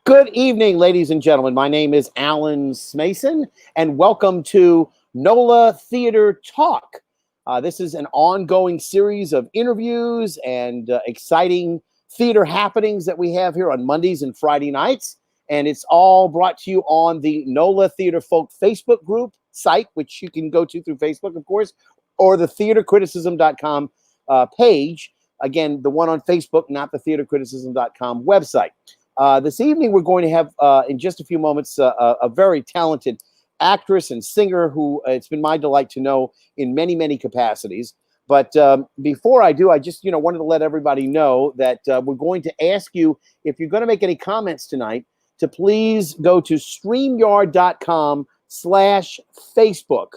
Good evening, ladies and gentlemen. My name is Alan Smason, and welcome to NOLA Theatre Talk. This is an ongoing series of interviews and exciting theater happenings that we have here on Mondays and Friday nights. And it's all brought to you on the NOLA Theatre Folk Facebook group site, which you can go to through Facebook, of course, or the theatercriticism.com page. Again, the one on Facebook, not the theatercriticism.com website. This evening, we're going to have, in just a few moments, a very talented actress and singer who it's been my delight to know in many, many capacities. But before I do, I just wanted to let everybody know that we're going to ask you, if you're going to make any comments tonight, to please go to StreamYard.com/Facebook.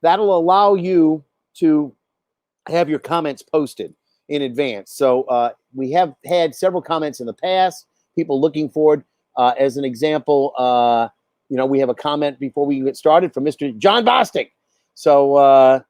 That'll allow you to have your comments posted in advance. So we have had several comments in the past, people looking forward. As an example, we have a comment before we get started from Mr. John Bostic. So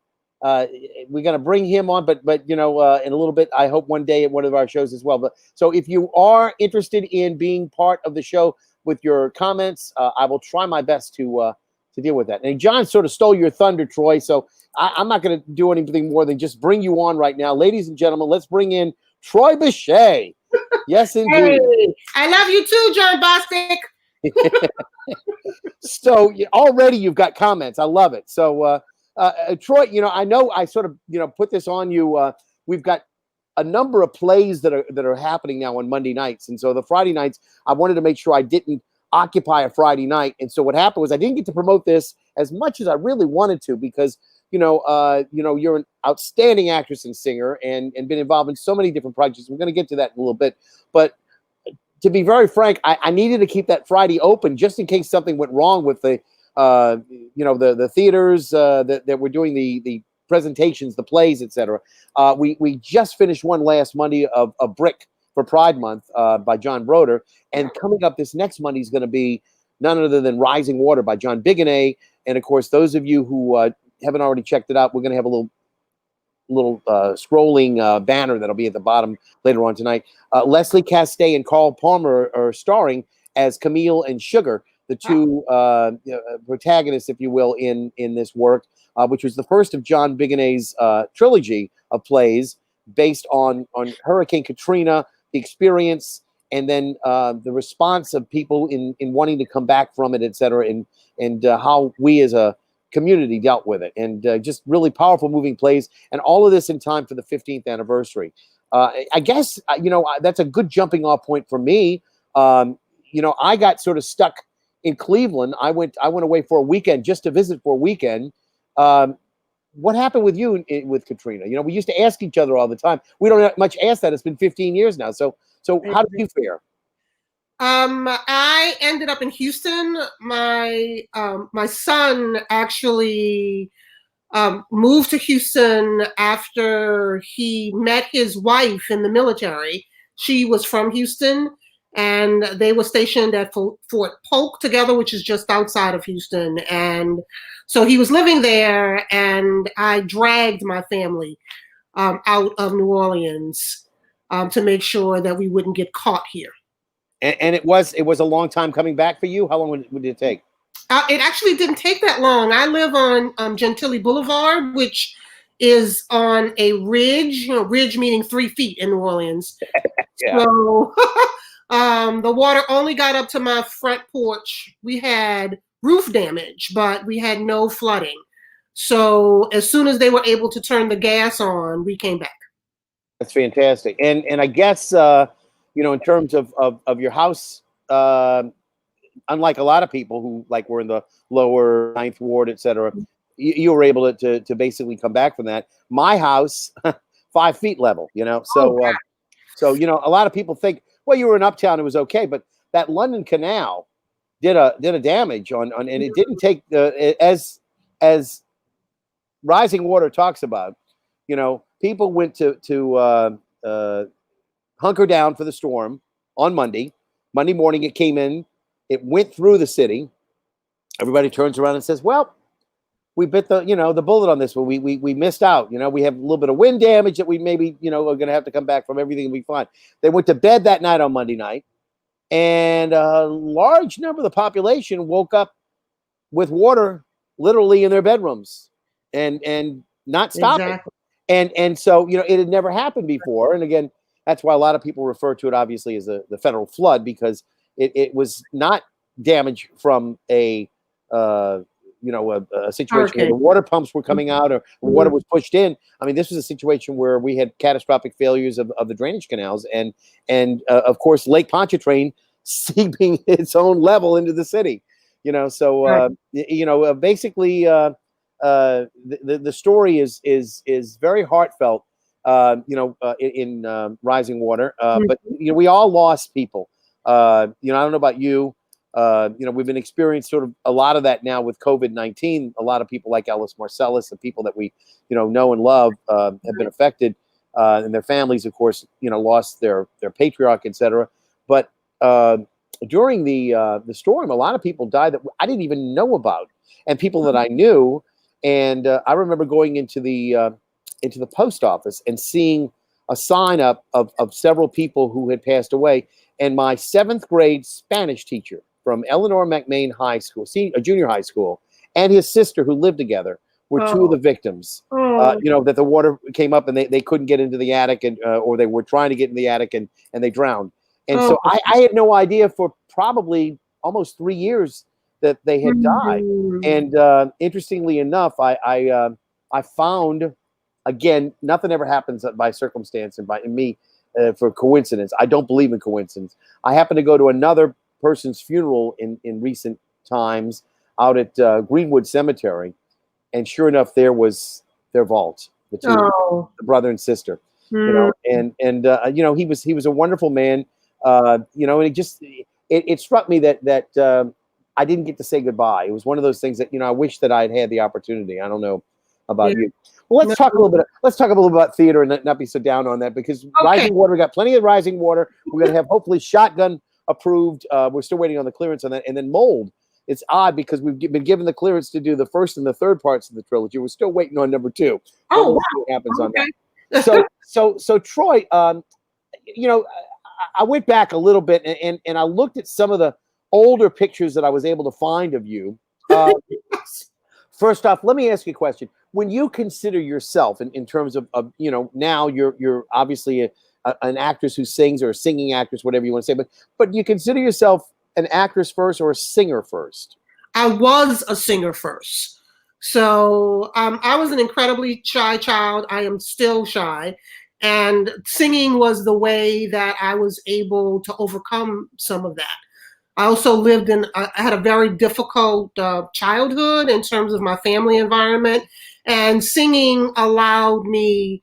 we're going to bring him on, but in a little bit, I hope one day at one of our shows as well. But so if you are interested in being part of the show with your comments, I will try my best to deal with that. And John sort of stole your thunder, Troi. So I'm not going to do anything more than just bring you on right now. Ladies and gentlemen, let's bring in Troi Bechet. Yes, indeed. Hey, I love you too, John Bostic. So already you've got comments. I love it. So Troi, I know I sort of put this on you. We've got a number of plays that are happening now on Monday nights, and so the Friday nights I wanted to make sure I didn't occupy a Friday night. And so what happened was I didn't get to promote this as much as I really wanted to, because you're an outstanding actress and singer and been involved in so many different projects. We're going to get to that in a little bit, but to be very frank, I needed to keep that Friday open just in case something went wrong with the theaters that were doing the presentations, the plays, etc. We just finished one last Monday of Brick for Pride Month by John Broder, and coming up this next Monday is going to be none other than Rising Water by Troi Bechet. And of course, those of you who haven't already checked it out, we're going to have a little scrolling banner that'll be at the bottom later on tonight. Leslie Castay and Carl Palmer are starring as Camille and Sugar, the two protagonists, if you will, in this work, which was the first of Troi Bechet's trilogy of plays based on Hurricane Katrina, the experience, and then the response of people in wanting to come back from it, et cetera, and how we as a community dealt with it, and just really powerful, moving plays, and all of this in time for the 15th anniversary. I guess that's a good jumping off point for me. I got sort of stuck in Cleveland. I went away for a weekend just to visit for a weekend. What happened with you with Katrina? We used to ask each other all the time. We don't much ask that. It's been 15 years now. So how did you fare? I ended up in Houston. My son actually moved to Houston after he met his wife in the military. She was from Houston, and they were stationed at Fort Polk together, which is just outside of Houston. And so he was living there, and I dragged my family out of New Orleans to make sure that we wouldn't get caught here. And it was a long time coming back for you. How long would it take? It actually didn't take that long. I live on Gentilly Boulevard, which is on a ridge. Ridge meaning 3 feet in New Orleans. Yeah. So the water only got up to my front porch. We had roof damage, but we had no flooding. So as soon as they were able to turn the gas on, we came back. That's fantastic. And I guess in terms of your house, unlike a lot of people who were in the lower 9th Ward, et cetera, you were able to basically come back from that. My house, 5 feet level, so a lot of people think, well, you were in Uptown, it was okay, but that London Canal did a damage on and it didn't take as Rising Water talks about, people went to hunker down for the storm on Monday morning. It came in, it went through the city. Everybody turns around and says, well, we bit the bullet on this one. We missed out. We have a little bit of wind damage that we maybe, are going to have to come back from. Everything will be fine. They went to bed that night on Monday night. and a large number of the population woke up with water literally in their bedrooms and not stopping. Exactly. And so, it had never happened before. And again, that's why a lot of people refer to it obviously as the federal flood, because it was not damage from a situation where the Hurricane. water pumps were coming out or water was pushed in. I mean, this was a situation where we had catastrophic failures of the drainage canals, and of course Lake Pontchartrain seeping its own level into the city. So basically, the story is very heartfelt. In Rising Water, but we all lost people. I don't know about you. We've been experiencing sort of a lot of that now with COVID-19. A lot of people like Ellis Marcellus, the people that we, know and love, have been affected, and their families, of course, lost their patriarch, etc. But during the storm, a lot of people died that I didn't even know about, and people that I knew. And I remember going into the post office and seeing a sign up of several people who had passed away. And my 7th grade Spanish teacher from Eleanor McMain High School, junior high school, and his sister who lived together were two of the victims. That the water came up and they couldn't get into the attic, and or they were trying to get in the attic and they drowned. And so I had no idea for probably almost 3 years that they had died. And interestingly enough, I found, again, nothing ever happens by circumstance and by me for coincidence. I don't believe in coincidence. I happened to go to another person's funeral in recent times out at Greenwood Cemetery, and sure enough, there was their vault, the two, the brother and sister. And he was a wonderful man. And it struck me that I didn't get to say goodbye. It was one of those things that I wish that I'd had the opportunity. I don't know about you. Well, let's talk a little bit. Let's talk a little bit about theater and not be so down on that, because Rising Water, we got plenty of Rising Water. We're going to have hopefully Shotgun approved. We're still waiting on the clearance on that, and then Mold. It's odd because we've been given the clearance to do the first and the third parts of the trilogy. We're still waiting on number 2. Oh, we'll see what happens on that. So Troi, I went back a little bit and I looked at some of the older pictures that I was able to find of you. First off, let me ask you a question. When you consider yourself in terms of now you're obviously an actress who sings, or a singing actress, whatever you want to say, but you consider yourself an actress first or a singer first? I was a singer first. So I was an incredibly shy child. I am still shy. And singing was the way that I was able to overcome some of that. I also I had a very difficult childhood in terms of my family environment, and singing allowed me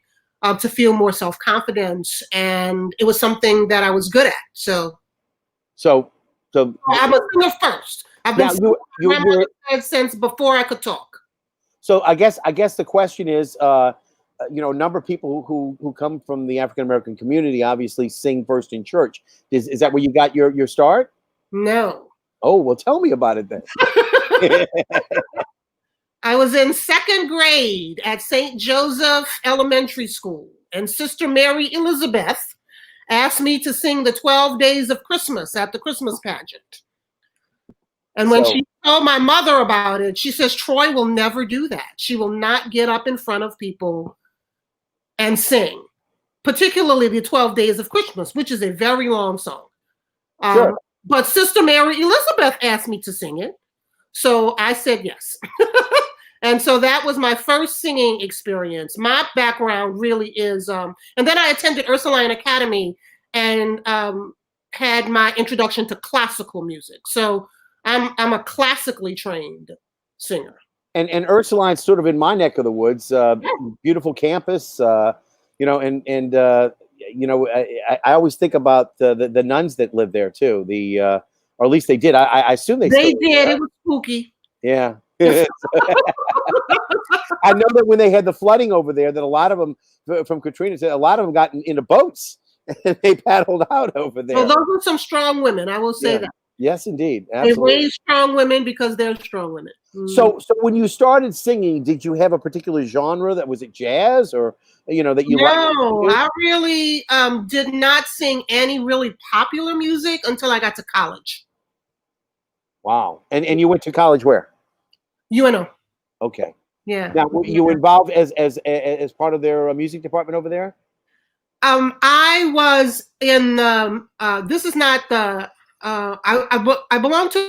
to feel more self-confidence, and it was something that I was good at. So I'm a singer first. I've been singing since before I could talk. So I guess the question is, a number of people who come from the African American community obviously sing first in church. Is that where you got your start? No. Oh, well, tell me about it then. I was in 2nd grade at St. Joseph Elementary School, and Sister Mary Elizabeth asked me to sing the 12 Days of Christmas at the Christmas pageant. And when she told my mother about it, she says, Troi will never do that. She will not get up in front of people and sing, particularly the 12 Days of Christmas, which is a very long song. Sure. But Sister Mary Elizabeth asked me to sing it. So I said yes. And so that was my first singing experience. My background really is, and then I attended Ursuline Academy and had my introduction to classical music. So I'm a classically trained singer. And Ursuline's sort of in my neck of the woods. Beautiful campus, I always think about the nuns that live there too. Or at least they did. I assume they did. There. It was spooky. Yeah. I know that when they had the flooding over there, that a lot of them from Katrina said a lot of them got into boats and they paddled out over there. Well, those are some strong women. I will say that. Yes, indeed. Absolutely. They raise strong women because they're strong women. So when you started singing, did you have a particular genre? That was it jazz or that you liked? No, I really did not sing any really popular music until I got to college. Wow. And you went to college where? UNO. Okay. Yeah. Now, were you involved as part of their music department over there? I was in the. This is not the. I belong to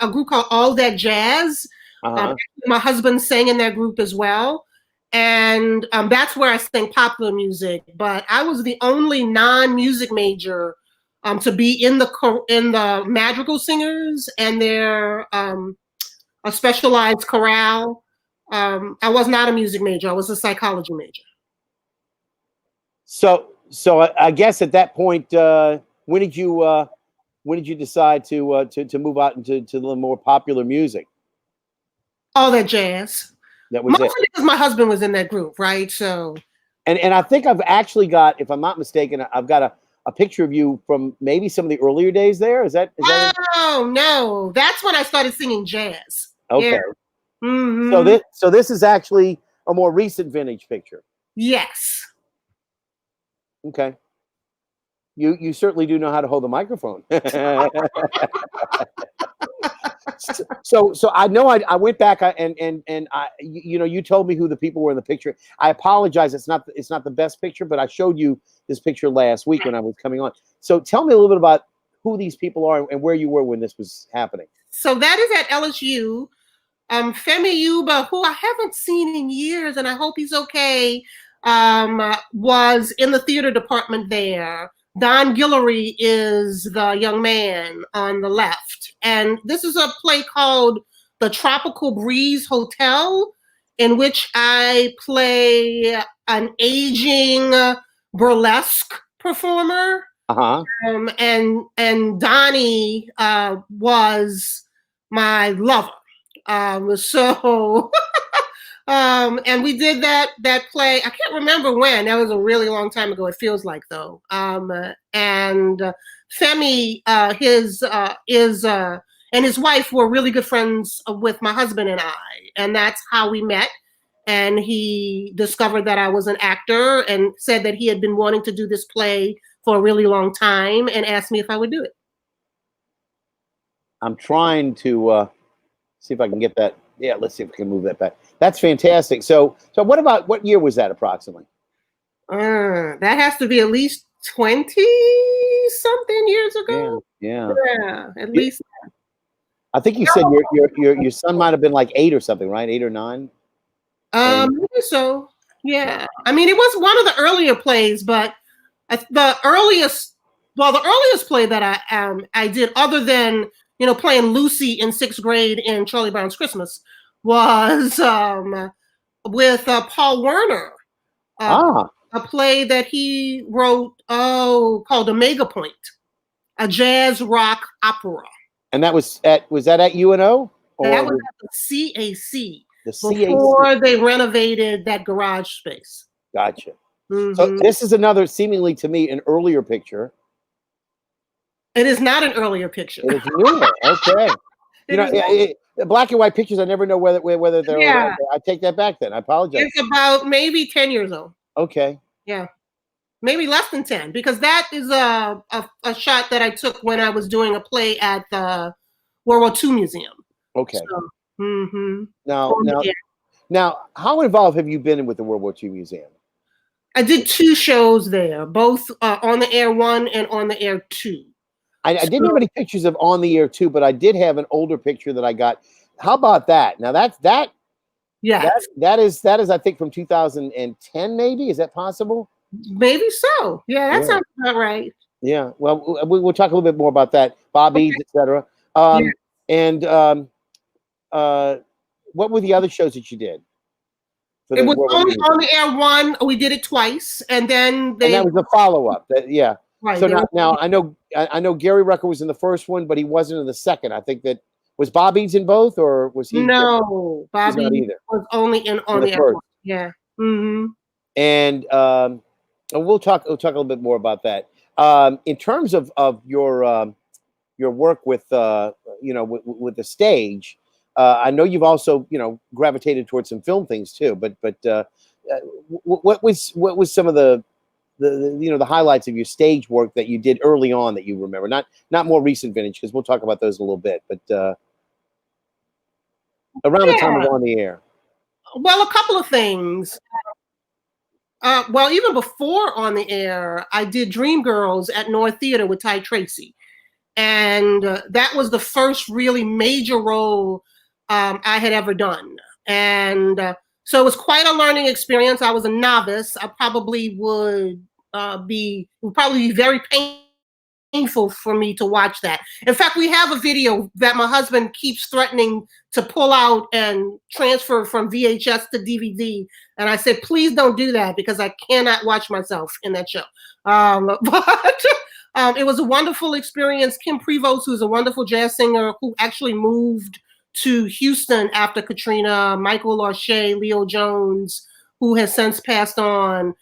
a group called All That Jazz. My husband sang in that group as well, and that's where I sang popular music. But I was the only non-music major to be in the madrigal singers and their a specialized chorale. I was not a music major. I was a psychology major. So I guess at that point, when did you decide to move out into the more popular music? All That Jazz. That was mostly it. because my husband was in that group, right? So. And I think I've actually got, if I'm not mistaken, I've got a picture of you from maybe some of the earlier days there. Is that? Oh no, that's when I started singing jazz. Okay. Yeah. Mm-hmm. So this is actually a more recent vintage picture. Yes. Okay. You certainly do know how to hold the microphone. So I know I went back and I you told me who the people were in the picture. I apologize. It's not the best picture, but I showed you this picture last week when I was coming on. So tell me a little bit about who these people are and where you were when this was happening. So that is at LSU. Femi Yuba, who I haven't seen in years, and I hope he's okay, was in the theater department there. Don Guillory is the young man on the left. And this is a play called The Tropical Breeze Hotel, in which I play an aging burlesque performer. And Donnie was my lover. And we did that play. I can't remember when. That was a really long time ago. It feels like though. And Femi, and his wife were really good friends with my husband and I, and that's how we met. And he discovered that I was an actor and said that he had been wanting to do this play for a really long time and asked me if I would do it. I'm trying to see if I can get that. Yeah, let's see if we can move that back. That's fantastic. So what year was that approximately? That has to be at least 20 something years ago. Yeah, at least. I think you said your son might have been like 8 or something, right? 8 or 9. Maybe so. Yeah. I mean, it was one of the earlier plays, but the earliest play that I did, other than playing Lucy in 6th grade in Charlie Brown's Christmas, was with Paul Werner. A play that he wrote, called Omega Point, a jazz rock opera. And that was at UNO? That was at the CAC. Before they renovated that garage space. Gotcha. Mm-hmm. So this is another, seemingly to me, an earlier picture. It is not an earlier picture. It is newer. Okay. Black and white pictures, I never know whether they're. Yeah. I take that back then. I apologize. It's about maybe 10 years old. Okay. Yeah. Maybe less than 10, because that is a shot that I took when I was doing a play at the World War II Museum. Okay. So, Now, how involved have you been with the World War II Museum? I did 2 shows there, both On the Air 1 and On the Air 2. I didn't have any pictures of On the Air 2, but I did have an older picture that I got. How about that? Now that. Yeah. That is I think from 2010 maybe. Is that possible? Maybe so. Yeah, that sounds about right. Yeah. Well, we'll talk a little bit more about that. Bob Eads, etc. And what were the other shows that you did? It was only On the Air 1. We did it twice, and then that was a follow-up. Yeah. Right. So now I know Gary Rucker was in the first one, but he wasn't in the second. I think that was Bob Eads in both, or was he? No, Bob Eads was only in On the Air 1. Yeah. Mm-hmm. And we'll talk a little bit more about that. In terms of your work with with the stage, I know you've also, gravitated towards some film things too. But what was some of the highlights of your stage work that you did early on that you remember? Not more recent vintage, because we'll talk about those a little bit. But around the time of On the Air. Well, a couple of things. Well, even before On the Air, I did Dreamgirls at NOLA Theatre with Ty Tracy. And that was the first really major role I had ever done. And so it was quite a learning experience. I was a novice. I probably would be very painful for me to watch that. In fact, we have a video that my husband keeps threatening to pull out and transfer from VHS to DVD. And I said, please don't do that, because I cannot watch myself in that show. But it was a wonderful experience. Kim Prevost, who's a wonderful jazz singer who actually moved to Houston after Katrina, Michael Larche, Leo Jones, who has since passed on,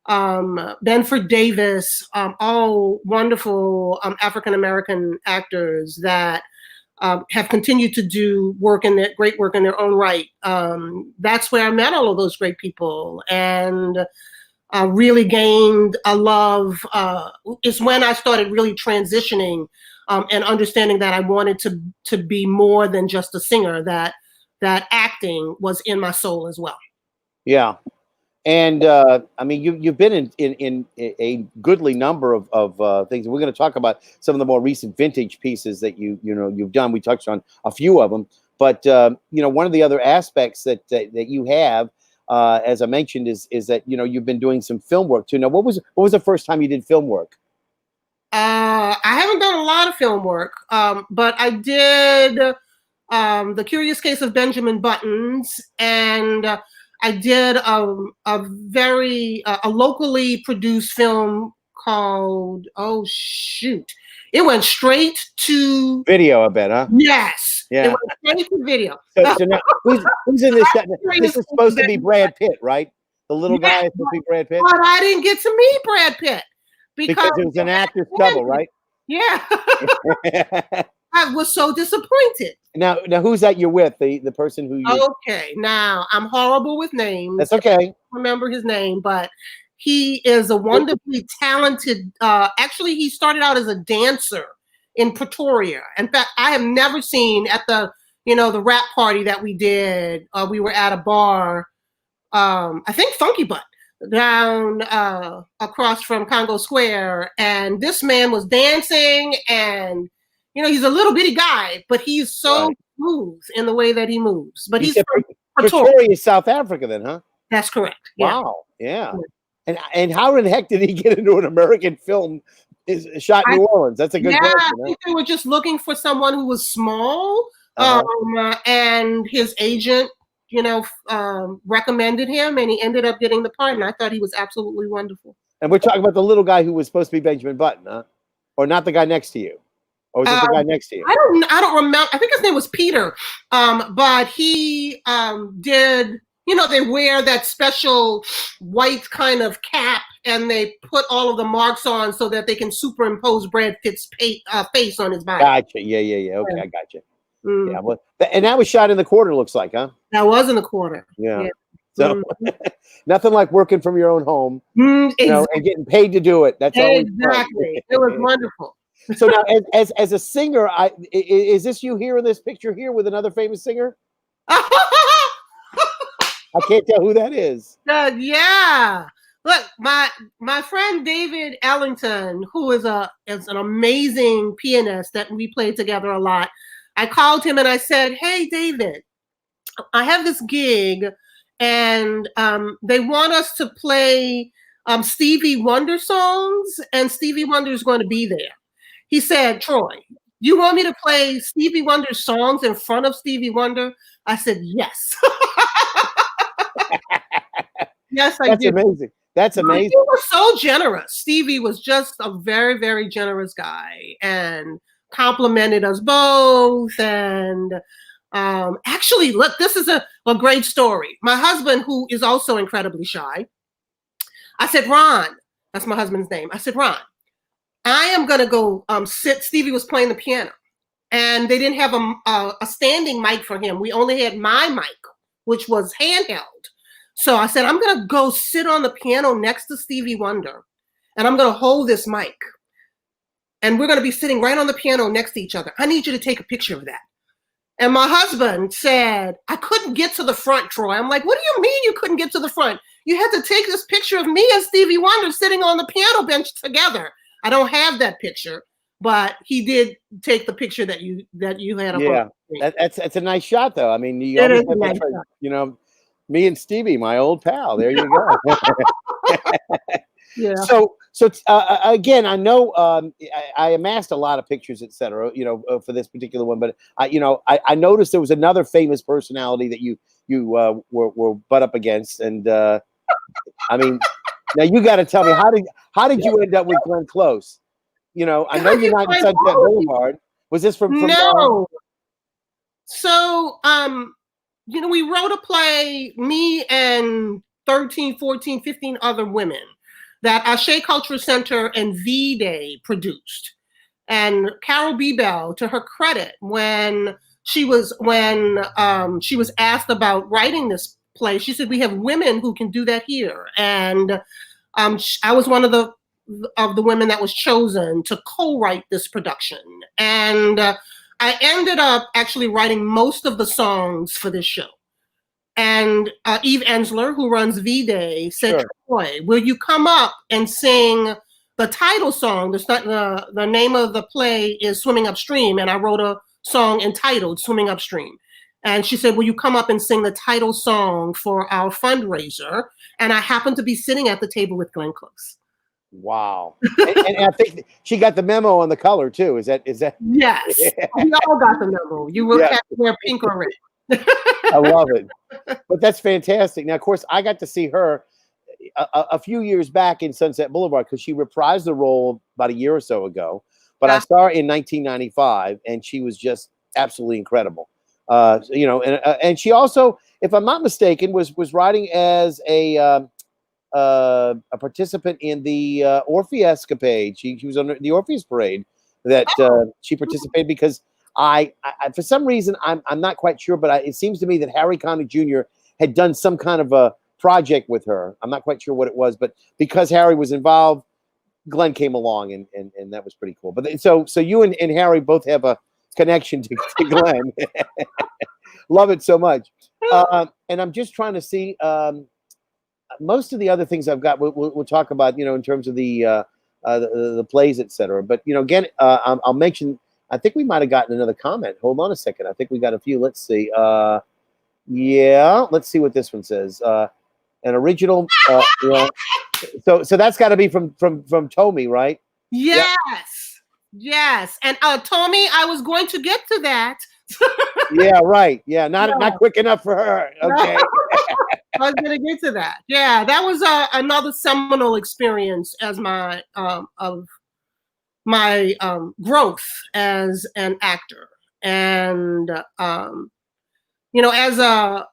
Benford Davis, all wonderful African-American actors that have continued to do great work in their own right. That's where I met all of those great people, and really gained a love. It's when I started really transitioning and understanding that I wanted to be more than just a singer, that acting was in my soul as well. Yeah. And I mean, you've been in a goodly number of things. We're going to talk about some of the more recent vintage pieces that you've done. We touched on a few of them, but one of the other aspects that you have, as I mentioned, is that you've been doing some film work too. Now, what was the first time you did film work? I haven't done a lot of film work, but I did The Curious Case of Benjamin Buttons, and I did a locally produced film called, oh shoot, it went straight to video, I bet, huh? Yes. Yeah. It went straight to video. So now, who's in this? This is supposed to be Brad Pitt, right? The little guy is supposed to be Brad Pitt. But I didn't get to meet Brad Pitt because it was an actor's double, right? Yeah. I was so disappointed. Now, who's that you're with? The person who you... Okay, now I'm horrible with names. That's okay. I don't remember his name, but he is a wonderfully talented. Actually, he started out as a dancer in Pretoria. In fact, I have never seen at the rap party that we did. We were at a bar. I think Funky Butt down across from Congo Square, and this man was dancing, and he's a little bitty guy, but he's so smooth in the way that he moves. But he's from Pretoria, South Africa, then, huh? That's correct. Wow. Yeah. And how in the heck did he get into an American film shot in New Orleans? That's a good question. I think they were just looking for someone who was small, and his agent recommended him, and he ended up getting the part, and I thought he was absolutely wonderful. And we're talking about the little guy who was supposed to be Benjamin Button, huh? Or not the guy next to you? Or was it the guy next to you? I don't remember. I think his name was Peter. But he did, they wear that special white kind of cap, and they put all of the marks on so that they can superimpose Brad Pitt's face on his body. Gotcha. Yeah. Okay, I gotcha. Yeah, well, and that was shot in the quarter, looks like, huh? That was in the quarter. Yeah. So nothing like working from your own home, and getting paid to do it. That's always exactly. It was wonderful. So now, as a singer, is this you here in this picture here with another famous singer? I can't tell who that is. Yeah. Look, my friend David Ellington, who is an amazing pianist that we played together a lot. I called him and I said, "Hey, David, I have this gig, and they want us to play Stevie Wonder songs, and Stevie Wonder is going to be there." He said, "Troi, you want me to play Stevie Wonder's songs in front of Stevie Wonder?" I said, "Yes." Yes, I did. That's amazing. That's amazing. He was so generous. Stevie was just a very, very generous guy, and complimented us both. And actually, look, this is a great story. My husband, who is also incredibly shy, I said, "Ron," that's my husband's name. I said, "Ron, I am going to go sit." Stevie was playing the piano. and they didn't have a standing mic for him. We only had my mic, which was handheld. So I said, I'm going to go sit on the piano next to Stevie Wonder, and I'm going to hold this mic. And we're going to be sitting right on the piano next to each other. I need you to take a picture of that. And my husband said, I couldn't get to the front, Troi. I'm like, what do you mean you couldn't get to the front? You had to take this picture of me and Stevie Wonder sitting on the piano bench together. I don't have that picture, but he did take the picture that you had up. Yeah, that's a nice shot, though. I mean, you It always is have a that nice try- shot. you know, me and Stevie, my old pal. There you go. Yeah. So again, I know I amassed a lot of pictures, etc. For this particular one, but I noticed there was another famous personality that you were butt up against, and I mean, now you got to tell me how did you end up with Glenn Close? I know you're not in Sunset Boulevard. Was this from No. So we wrote a play, me and 13, 14, 15 other women that Ashe Cultural Center and V-Day produced. And Carol Bebel, to her credit, when she was asked about writing this play, she said, we have women who can do that here. And I was one of the women that was chosen to co-write this production. And I ended up actually writing most of the songs for this show. And Eve Ensler, who runs V-Day, said, Sure. Troi, will you come up and sing the title song? The name of the play is Swimming Upstream, and I wrote a song entitled Swimming Upstream. And she said, will you come up and sing the title song for our fundraiser? And I happened to be sitting at the table with Glenn Close. Wow. and I think she got the memo on the color, too. Is that? Yes. We all got the memo. You will have to wear pink or red. I love it. But that's fantastic. Now, of course, I got to see her a few years back in Sunset Boulevard because she reprised the role about a year or so ago. But I saw her in 1995, and she was just absolutely incredible. And she also, if I'm not mistaken, was riding as a participant in the Orpheuscapade. She was on the Orpheus Parade that she participated because I for some reason I'm not quite sure, but it seems to me that Harry Connick Jr. had done some kind of a project with her. I'm not quite sure what it was, but because Harry was involved, Glenn came along, and that was pretty cool. But so you and Harry both have a connection to Glenn. Love it so much. And I'm just trying to see most of the other things I've got. We'll talk about in terms of the plays, etc. But again, I'll mention. I think we might have gotten another comment. Hold on a second. I think we got a few. Let's see. Yeah, let's see what this one says. An original. So that's got to be from Tommy, right? Yes. Yep. Yes. And Tommy, I was going to get to that. Yeah, right. Yeah, not quick enough for her. Okay. I was going to get to that. Yeah, that was another seminal experience as my growth as an actor, and as a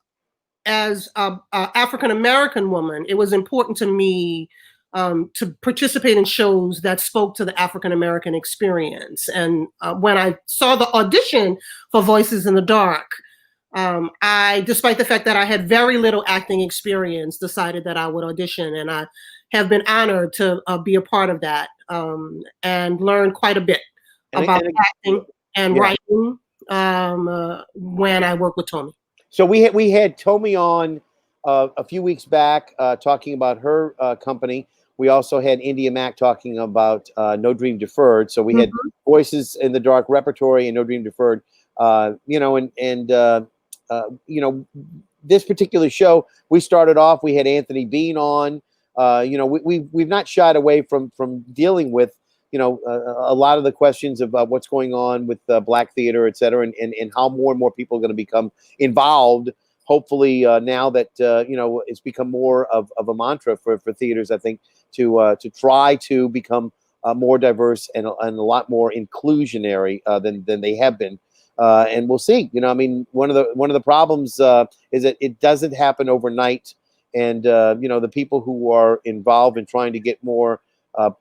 African American woman, it was important to me to participate in shows that spoke to the African American experience. And when I saw the audition for Voices in the Dark, I, despite the fact that I had very little acting experience, decided that I would audition, and I have been honored to be a part of that and learn quite a bit about acting and writing when I work with Tommy. So we had Tommy on a few weeks back talking about her company. We also had India Mack talking about No Dream Deferred. So we had Voices in the Dark repertory and No Dream Deferred. This particular show, we started off. We had Anthony Bean on. We've not shied away from dealing with a lot of the questions about what's going on with Black theater, et cetera, and how more and more people are going to become involved. Hopefully, now that it's become more of a mantra for theaters, I think, to try to become more diverse and a lot more inclusionary than they have been. And we'll see. One of the problems is that it doesn't happen overnight, and the people who are involved in trying to get more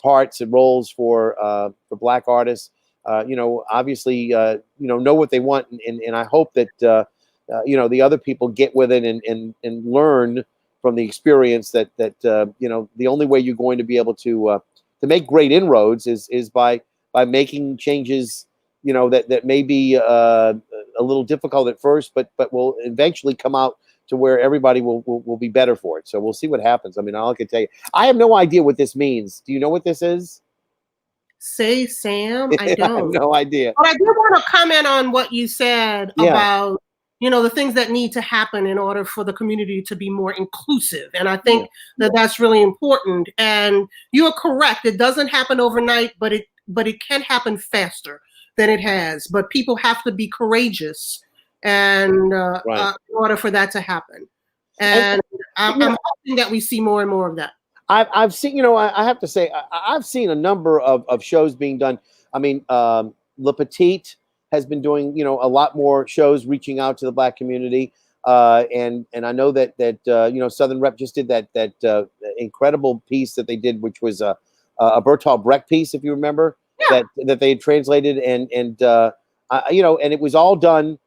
parts and roles for Black artists, obviously, know what they want, and I hope that the other people get with it and learn from the experience that the only way you're going to be able to make great inroads is by making changes, that may be a little difficult at first, but will eventually come out to where everybody will be better for it. So we'll see what happens. I mean, all I can tell you, I have no idea what this means. Do you know what this is? Say, Sam, I I have don't. no idea. But I do want to comment on what you said Yeah. about, the things that need to happen in order for the community to be more inclusive. And I think that that's really important. And you are correct. It doesn't happen overnight, but it can happen faster than it has. But people have to be courageous and Right. in order for that to happen. And I'm hoping that we see more and more of that. I've seen, I have to say, I've seen a number of shows being done. I mean, Le Petite has been doing, a lot more shows reaching out to the Black community. And I know that Southern Rep just did that incredible piece that they did, which was a Bertolt Brecht piece, if you remember, that they had translated, and and it was all done.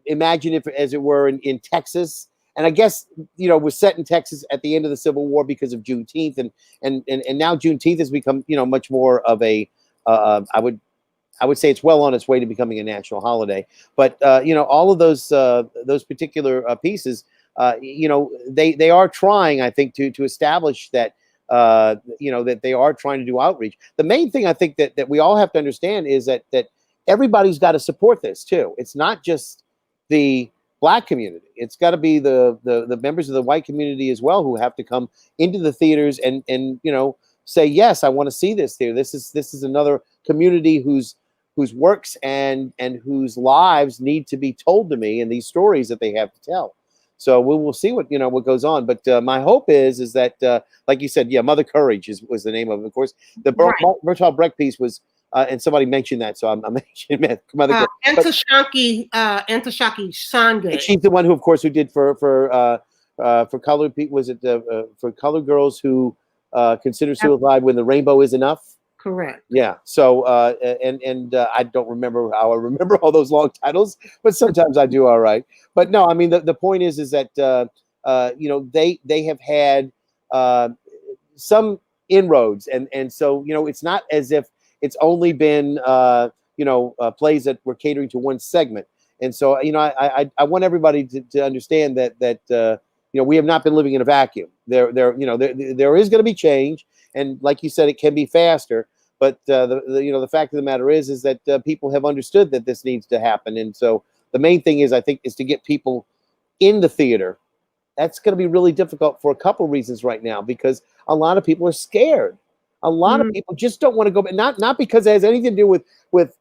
Imagine if, as it were, in Texas. And I guess, was set in Texas at the end of the Civil War because of Juneteenth, and now Juneteenth has become, much more of a, I would say it's well on its way to becoming a national holiday. But all of those particular pieces, they are trying, I think, to establish that that they are trying to do outreach. The main thing I think that we all have to understand is that everybody's got to support this too. It's not just the Black community. It's got to be the members of the white community as well, who have to come into the theaters and say, yes, I want to see this theater. This is another community whose works and whose lives need to be told to me, and these stories that they have to tell. So we'll see what goes on. But my hope is that like you said, Mother Courage was the name of it. Of course, the Bertolt Brecht piece was. And somebody mentioned that, so I'm mentioning Mother. Ntashaki Shange. She's the one who did for colored people. Was it for colored girls who consider suicide when the rainbow is enough? Correct. Yeah. So and I don't remember how I remember all those long titles, but sometimes I do all right. But no, I mean the point is that they have had some inroads, and so it's not as if it's only been plays that were catering to one segment. And so I want everybody to understand that we have not been living in a vacuum. There is going to be change, and like you said, it can be faster. But the fact of the matter is that people have understood that this needs to happen, and so the main thing is, I think, is to get people in the theater. That's going to be really difficult for a couple reasons right now, because a lot of people are scared. A lot of people just don't want to go, but not because it has anything to do with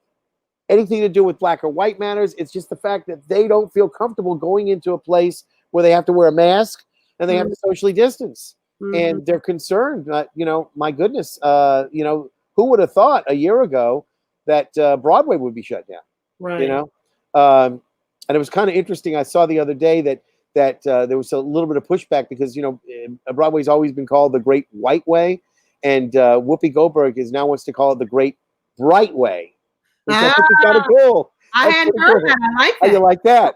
anything to do with Black or white matters. It's just the fact that they don't feel comfortable going into a place where they have to wear a mask and they have to socially distance, and they're concerned. My goodness, who would have thought a year ago that Broadway would be shut down? Right. And it was kind of interesting. I saw the other day that there was a little bit of pushback because Broadway's always been called the Great White Way. And Whoopi Goldberg now wants to call it the Great Bright Way, which I think is kind of cool. I hadn't heard that. I like that. Oh, you like that?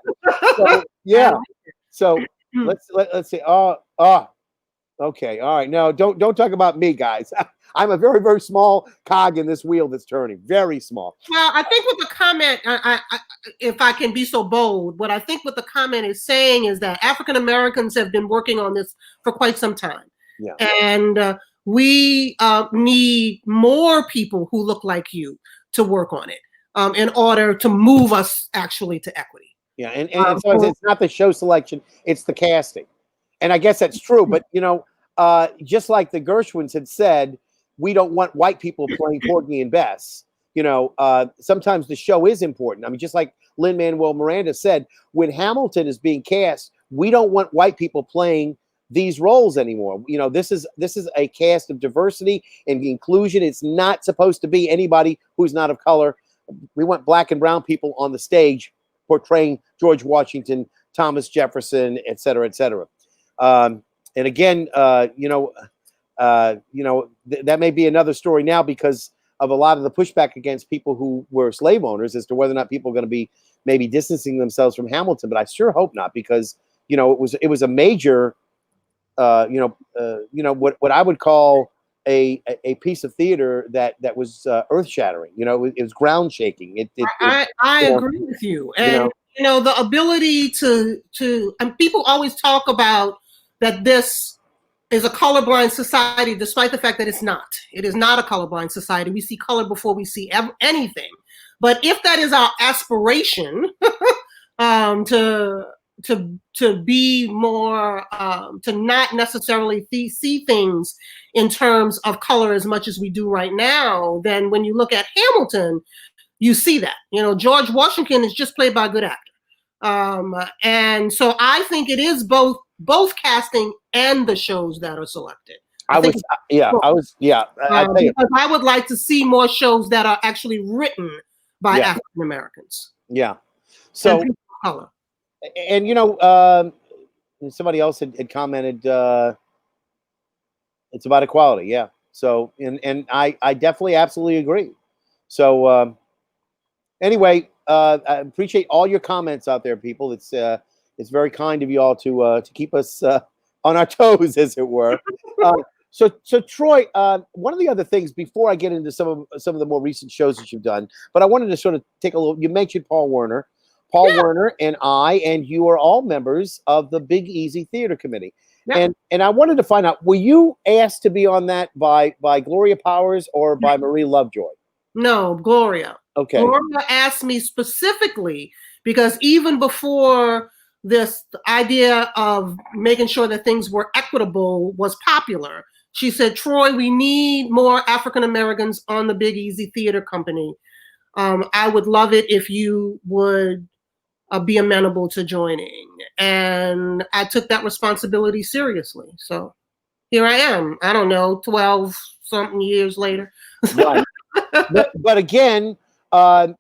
So, yeah. So let's see. Okay. All right. No, don't talk about me, guys. I'm a very, very small cog in this wheel that's turning. Very small. Well, I think what the comment, if I can be so bold, what I think what the comment is saying is that African Americans have been working on this for quite some time. Yeah. And we need more people who look like you to work on it in order to move us actually to equity. Yeah, and so it's not the show selection, it's the casting. And I guess that's true, but just like the Gershwins had said, we don't want white people playing Porgy and Bess. Sometimes the show is important. I mean, just like Lin-Manuel Miranda said, when Hamilton is being cast, we don't want white people playing these roles anymore. This is a cast of diversity and inclusion. It's not supposed to be anybody who's not of color. We want Black and brown people on the stage portraying George Washington, Thomas Jefferson, et cetera, et cetera. And again, that may be another story now, because of a lot of the pushback against people who were slave owners as to whether or not people are going to be maybe distancing themselves from Hamilton. But I sure hope not, because it was a major what I would call a piece of theater that was earth shattering. It was ground shaking. I agree with you, and the ability to and people always talk about that this is a colorblind society, despite the fact that it's not. It is not a colorblind society. We see color before we see anything. But if that is our aspiration, to be more, to not necessarily see things in terms of color as much as we do right now, then when you look at Hamilton, you see that. George Washington is just played by a good actor. And so I think it is both casting and the shows that are selected. I because I would like to see more shows that are actually written by African Americans. Yeah. So, and color. And somebody else had commented, it's about equality. Yeah. So, and I definitely absolutely agree. So, anyway, I appreciate all your comments out there, people. It's very kind of you all to keep us on our toes, as it were. So Troi, one of the other things before I get into some of the more recent shows that you've done, but I wanted to sort of take a little. You mentioned Paul Werner. Werner and you are all members of the Big Easy Theater Committee. Yeah. And I wanted to find out, were you asked to be on that by Gloria Powers or by Marie Lovejoy? No, Gloria. Okay. Gloria asked me specifically because even before this idea of making sure that things were equitable was popular, she said, Troi, we need more African Americans on the Big Easy Theater Company. I would love it if you would be amenable to joining. And I took that responsibility seriously. So here I am, I don't know, 12 something years later. Right. but again, I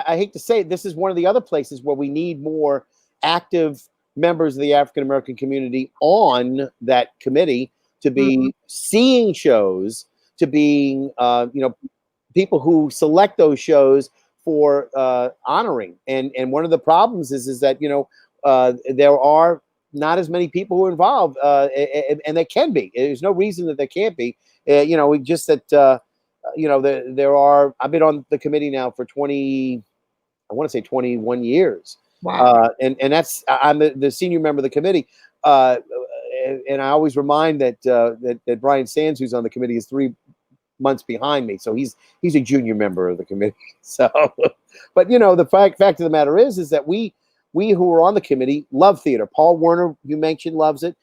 hate to say it, this is one of the other places where we need more active members of the African American community on that committee to be seeing shows, to being, people who select those shows for honoring. And one of the problems is that, there are not as many people who are involved, and there can be. There's no reason that there can't be. Just that, there are, I've been on the committee now for 21 years. Wow. And that's, I'm the senior member of the committee. And I always remind that Brian Sands, who's on the committee, is 3 months behind me. So he's a junior member of the committee. So, but the fact of the matter is that we who are on the committee love theater. Paul Werner, you mentioned, loves it.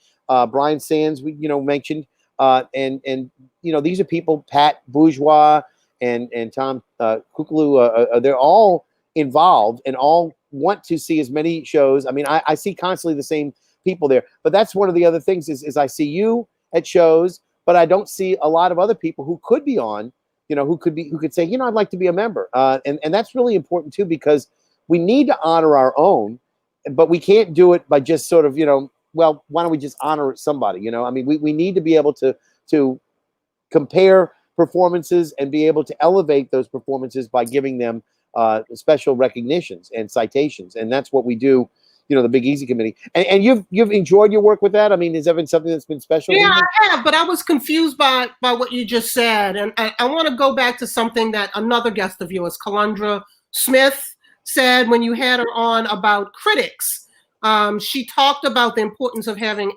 Brian Sands, we mentioned, and these are people, Pat Bourgeois and Tom Kukulu, they're all involved and all want to see as many shows. I mean, I see constantly the same people there, but that's one of the other things is I see you at shows, but I don't see a lot of other people who could be on, who could say, I'd like to be a member. And that's really important too, because we need to honor our own, but we can't do it by just sort of, well, why don't we just honor somebody? I mean, we need to be able to compare performances and be able to elevate those performances by giving them special recognitions and citations. And that's what we do, the Big Easy Committee. And you've enjoyed your work with that? I mean, has that been something that's been special? Yeah, I have, but I was confused by what you just said. And I want to go back to something that another guest of yours, Kalundra Smith, said when you had her on about critics. She talked about the importance of having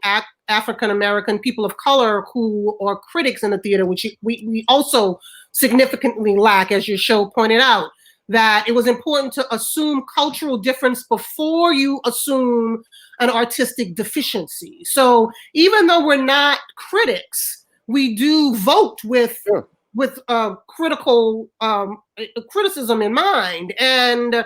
African-American people of color who are critics in the theater, which we also significantly lack, as your show pointed out, that it was important to assume cultural difference before you assume an artistic deficiency. So even though we're not critics, we do vote with critical criticism in mind. And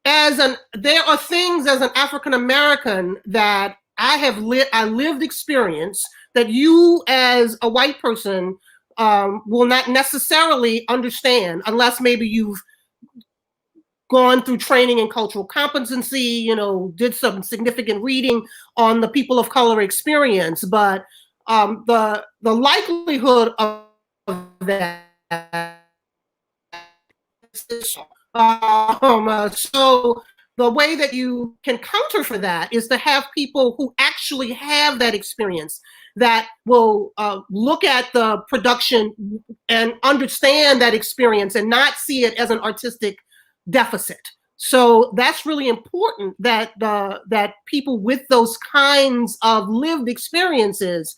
there are things as an African American that I lived experience that you as a white person will not necessarily understand unless maybe you've gone through training in cultural competency, did some significant reading on the people of color experience. But the likelihood of that So the way that you can counter for that is to have people who actually have that experience, that will look at the production and understand that experience and not see it as an artistic deficit. So that's really important, that that people with those kinds of lived experiences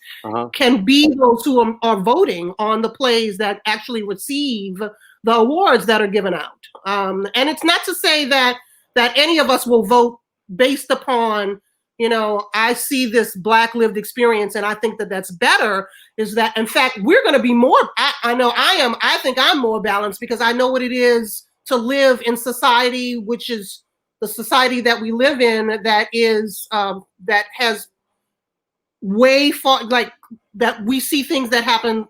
can be those who are voting on the plays that actually receive the awards that are given out. And it's not to say that any of us will vote based upon, I see this Black lived experience and I think that that's better. Is that, in fact, we're going to be more, I know I am, I think I'm more balanced because I know what it is to live in society, which is the society that we live in, that is, that has way far, like, that we see things that happen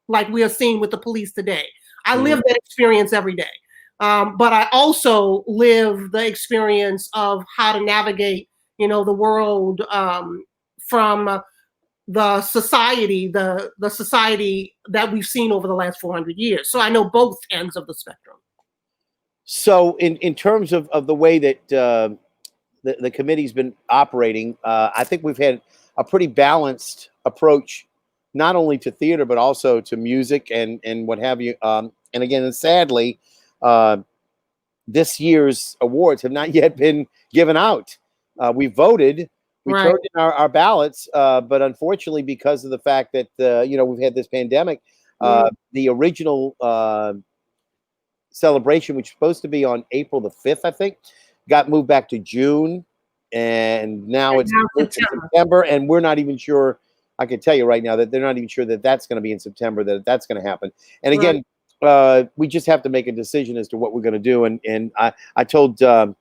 like we are seeing with the police today. I live that experience every day. But I also live the experience of how to navigate, the world from the society, the society that we've seen over the last 400 years. So I know both ends of the spectrum. So in terms of the way that the committee's been operating, I think we've had a pretty balanced approach, not only to theater, but also to music and what have you. And again, sadly, this year's awards have not yet been given out. We voted, we turned in our ballots, but unfortunately, because of the fact that we've had this pandemic, the original celebration, which was supposed to be on April the 5th, I think, got moved back to June, and now it's September, and we're not even sure. I can tell you right now that they're not even sure that that's going to be in September, that that's going to happen. And again, we just have to make a decision as to what we're going to do. And I told John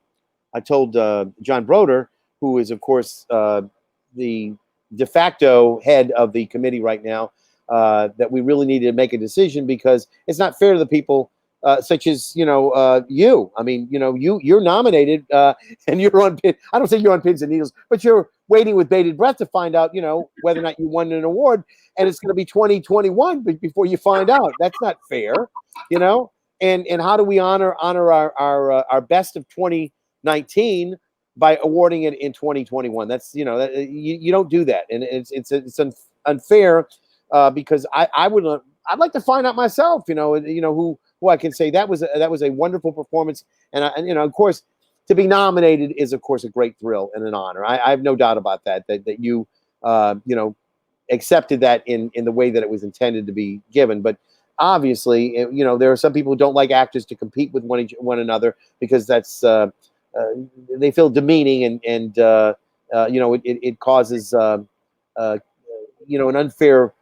Broder, who is of course the de facto head of the committee right now, that we really needed to make a decision, because it's not fair to the people such as you. I mean, you're nominated and you're on pin. I don't say you're on pins and needles, but you're waiting with bated breath to find out, whether or not you won an award, and it's going to be 2021 before you find out. That's not fair, And how do we honor our best of 2019 by awarding it in 2021? That's you don't do that, and it's unfair because I'd like to find out myself, who I can say that was a wonderful performance, and of course, to be nominated is of course a great thrill and an honor. I have no doubt about that you accepted that in the way that it was intended to be given. But obviously, there are some people who don't like actors to compete with one another, because that's they feel demeaning, and it causes an unfair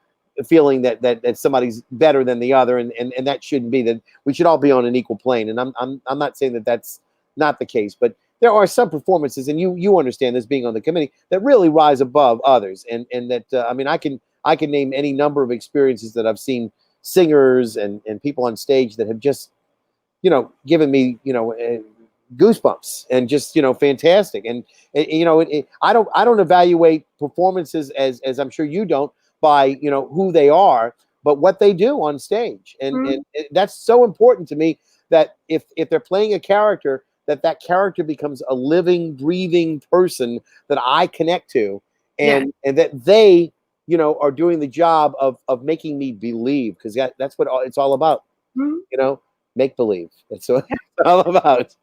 feeling that somebody's better than the other, and that shouldn't be. That we should all be on an equal plane. And I'm not saying that that's not the case, but there are some performances, and you understand this being on the committee, that really rise above others, and that I can name any number of experiences that I've seen singers and people on stage that have just given me goosebumps, and just fantastic. And I don't evaluate performances as I'm sure you don't, by who they are, but what they do on stage, and that's so important to me, that if they're playing a character, that character becomes a living, breathing person that I connect to, and that they are doing the job of making me believe, because that's what it's all about. Make believe. That's what it's all about.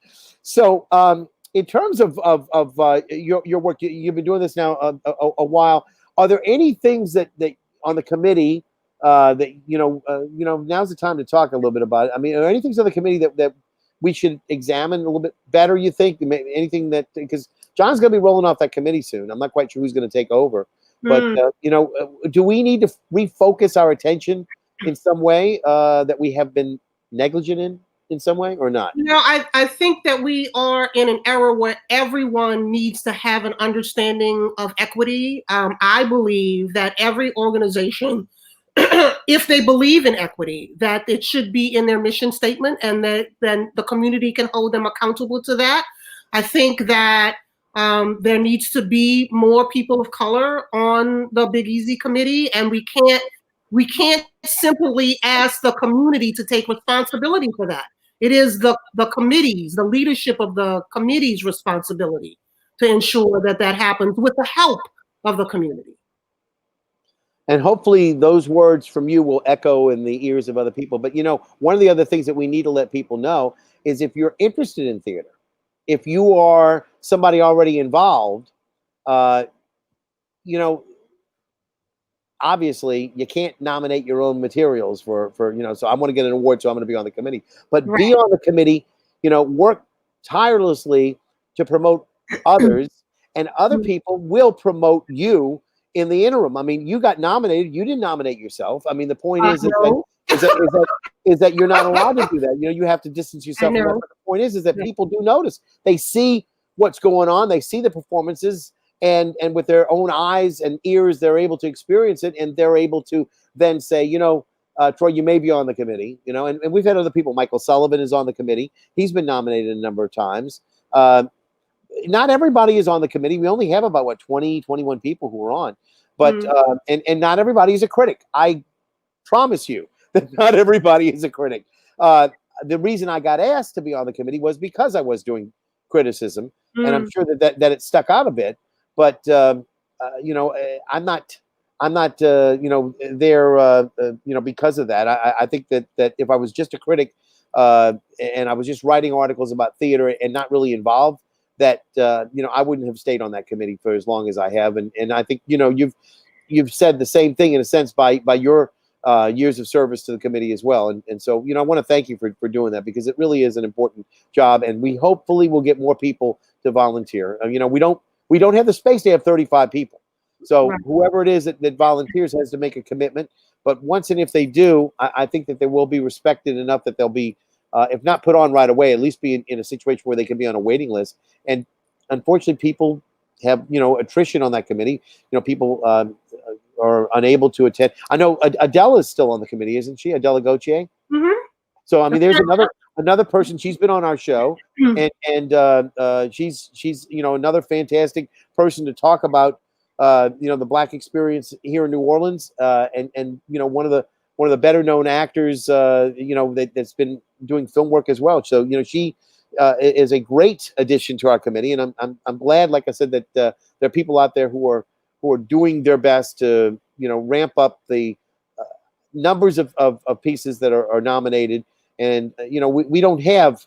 So in terms of your work, you've been doing this now a while. Are there any things that on the committee that now's the time to talk a little bit about it? I mean, are there any things on the committee that we should examine a little bit better, you think? Anything that, because John's going to be rolling off that committee soon. I'm not quite sure who's going to take over, but do we need to refocus our attention in some way that we have been negligent in some way, or not? I think that we are in an era where everyone needs to have an understanding of equity. I believe that every organization, if they believe in equity, that it should be in their mission statement, and that then the community can hold them accountable to that. I think that there needs to be more people of color on the Big Easy committee, and we can't we can't simply ask the community to take responsibility for that. It is the committees, the leadership of the committee's responsibility to ensure that that happens with the help of the community. And hopefully those words from you will echo in the ears of other people. But, you know, one of the other things that we need to let people know is if you're interested in theater, if you are somebody already involved, you know, obviously you can't nominate your own materials for, you know, so I want to get an award, so I'm going to be on the committee. But Right. be on the committee, you know, work tirelessly to promote others, and other people will promote you in the interim. I mean, you got nominated, you didn't nominate yourself. I mean, the point is No. that you're not allowed to do that. You know, you have to distance yourself from that. But the point is that people do notice. They see what's going on, they see the performances, and with their own eyes and ears, they're able to experience it, and they're able to then say, you know, Troi, you may be on the committee, you know, and we've had other people. Michael Sullivan is on the committee. He's been nominated a number of times. Not everybody is on the committee. We only have about 20, 21 people who are on, but and not everybody is a critic. I promise you that not everybody is a critic. The reason I got asked to be on the committee was because I was doing criticism, and I'm sure that it stuck out a bit. But you know, I'm not you know, there you know, because of that. I think that if I was just a critic and I was just writing articles about theater and not really involved, that you know, I wouldn't have stayed on that committee for as long as I have. And I think, you know, you've said the same thing in a sense by your years of service to the committee as well. And so, you know, I want to thank you for doing that, because it really is an important job, and we hopefully will get more people to volunteer. You know, we don't have the space to have 35 people. So whoever it is that volunteers has to make a commitment. But once and if they do, I think that they will be respected enough that they'll be, if not put on right away, at least be in a situation where they can be on a waiting list. And unfortunately, people have, you know, attrition on that committee. You know, people are unable to attend. I know Adela is still on the committee, isn't she? Adela Gautier. So I mean, there's another person. She's been on our show, and she's you know, another fantastic person to talk about you know, the Black experience here in New Orleans, and you know, one of the better known actors you know, that's been doing film work as well. So you know, she is a great addition to our committee, and I'm glad, like I said, that there are people out there who are doing their best to, you know, ramp up the numbers of pieces that are nominated. And you know, we don't have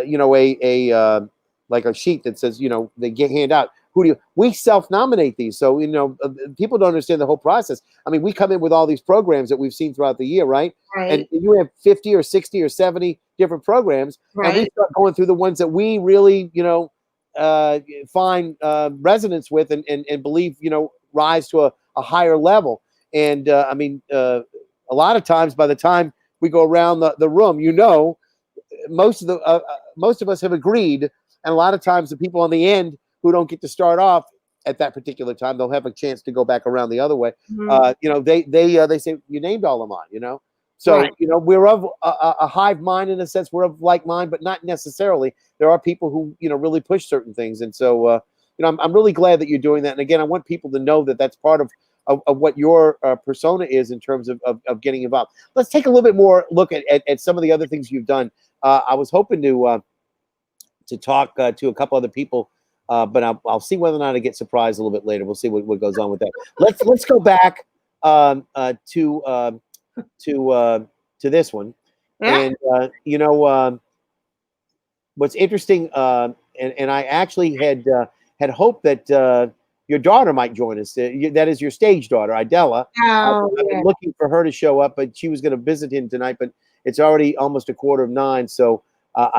you know, a like a sheet that says, you know, they hand out, we self-nominate these. So, you know, people don't understand the whole process. I mean, we come in with all these programs that we've seen throughout the year, right? And you have 50 or 60 or 70 different programs, and we start going through the ones that we really, you know, find resonance with and believe, you know, rise to a higher level. And I mean, a lot of times by the time we go around the room, you know, most of us have agreed, and a lot of times the people on the end who don't get to start off at that particular time, they'll have a chance to go back around the other way. You know, they say, you named all of mine, you know. So you know, we're of a hive mind in a sense. We're of like mind, but not necessarily. There are people who, you know, really push certain things, and so you know, I'm really glad that you're doing that. And again, I want people to know that that's part of what your persona is in terms of getting involved. Let's take a little bit more look at some of the other things you've done. I was hoping to talk to a couple other people, but I'll see whether or not I get surprised a little bit later. We'll see what goes on with that. Let's go back to this one. And you know, what's interesting, and I actually had hoped that your daughter might join us. That is your stage daughter, Idella. I've been looking for her to show up, but she was going to visit him tonight. But it's already almost 8:45, so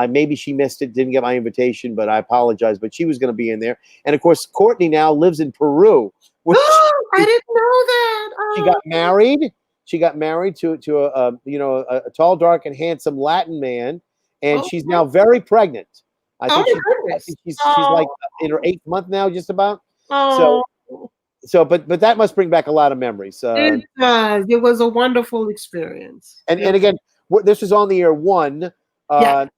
maybe she missed it, didn't get my invitation, but I apologize. But she was going to be in there, and of course, Courtney now lives in Peru. Which I didn't know that. She got married. She got married to a you know, a tall, dark, and handsome Latin man, and she's now very pregnant. I think she's like in her 8th month now, just about. So, but that must bring back a lot of memories. It does. It was a wonderful experience. And again, this was on the air 1.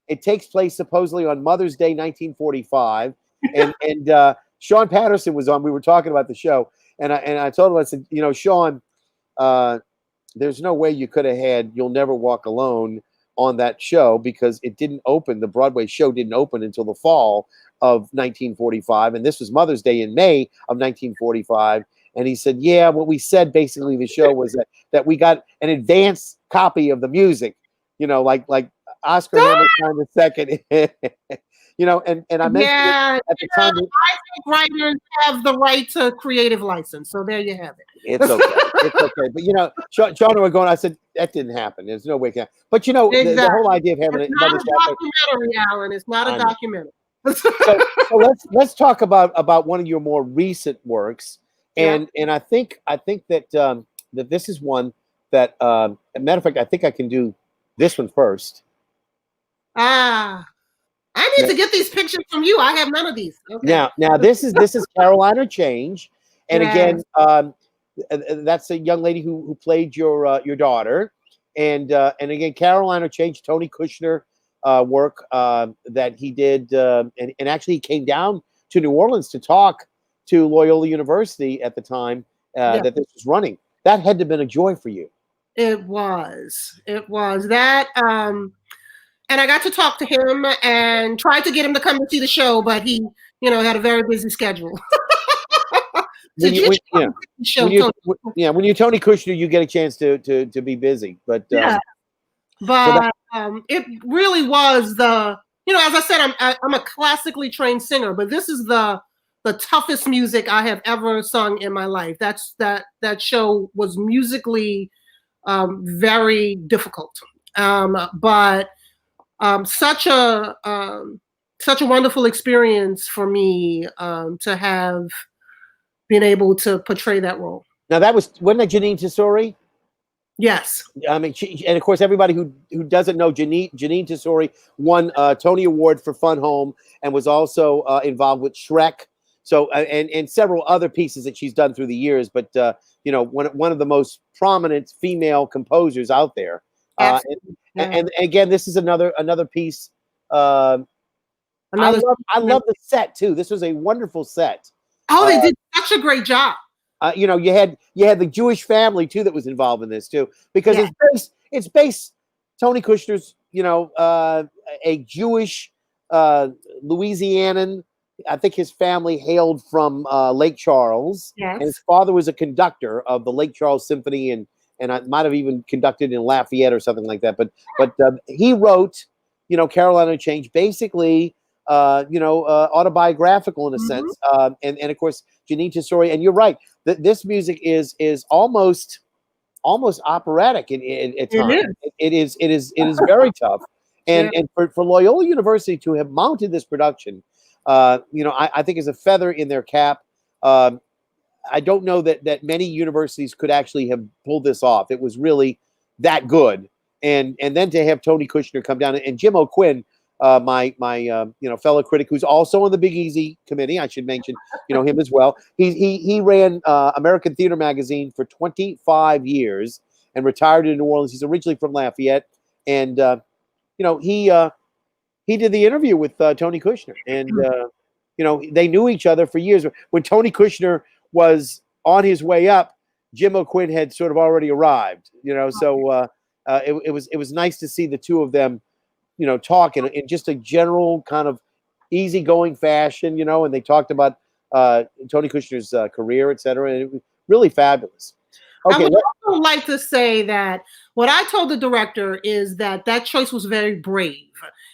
It takes place supposedly on Mother's Day, 1945, and Sean Patterson was on. We were talking about the show, and I told him, I said, you know, Sean, there's no way you could have had "You'll Never Walk Alone" on that show because it didn't open. The Broadway show didn't open until the fall of 1945, and this was Mother's Day in May of 1945. And he said, "Yeah, what we said basically the show was that we got an advance copy of the music, like Oscar Hammerstein the second, and I mentioned it Yeah, at the time. I think writers have the right to creative license. So there you have it. It's okay. It's okay. But Sean and I were going, I said, that didn't happen. There's no way it can. But the Exactly. whole idea of having It's another not a chapter. documentary, Alan. It's not a I know. documentary. So let's talk about one of your more recent works. And I think that that this is one that as a matter of fact, I think I can do this one first. I need to get these pictures from you. I have none of these. Okay. Now this is Carolina Change. And again, that's a young lady who played your daughter, and again, Carolina Change, Tony Kushner work that he did, and actually he came down to New Orleans to talk to Loyola University at the time that this was running. That had to have been a joy for you. It was that, and I got to talk to him and tried to get him to come to see the show, but he, had a very busy schedule. When you're Tony Kushner, you get a chance to be busy. But it really was as I said, I'm a classically trained singer, but this is the toughest music I have ever sung in my life. That show was musically very difficult, but such a wonderful experience for me to have been able to portray that role. Now wasn't that Janine Tesori? Yes. I mean, and of course, everybody who doesn't know Janine Tesori won a Tony Award for Fun Home and was also involved with Shrek. So and several other pieces that she's done through the years. But one of the most prominent female composers out there. And again, this is another piece. I love the set too. This was a wonderful set. Oh, they did such a great job. You had the Jewish family too that was involved in this too, because it's based Tony Kushner's a Jewish Louisianan. I think his family hailed from Lake Charles, and his father was a conductor of the Lake Charles Symphony, and I might have even conducted in Lafayette or something like that. But he wrote Carolina Change, basically autobiographical in a sense, and of course Janine Tesori. And you're right, this music is almost operatic at times. It is very tough, and for Loyola University to have mounted this production, I think is a feather in their cap. I don't know that many universities could actually have pulled this off. It was really that good, and then to have Tony Kushner come down, and Jim O'Quinn, my fellow critic, who's also on the Big Easy committee. I should mention him as well. He ran American Theater Magazine for 25 years and retired in New Orleans. He's originally from Lafayette, and he did the interview with Tony Kushner, and they knew each other for years. When Tony Kushner was on his way up, Jim O'Quinn had sort of already arrived. So it was nice to see the two of them talk in just a general kind of easygoing fashion, and they talked about Tony Kushner's career, et cetera, and it was really fabulous. Okay, I would also like to say that what I told the director is that choice was very brave.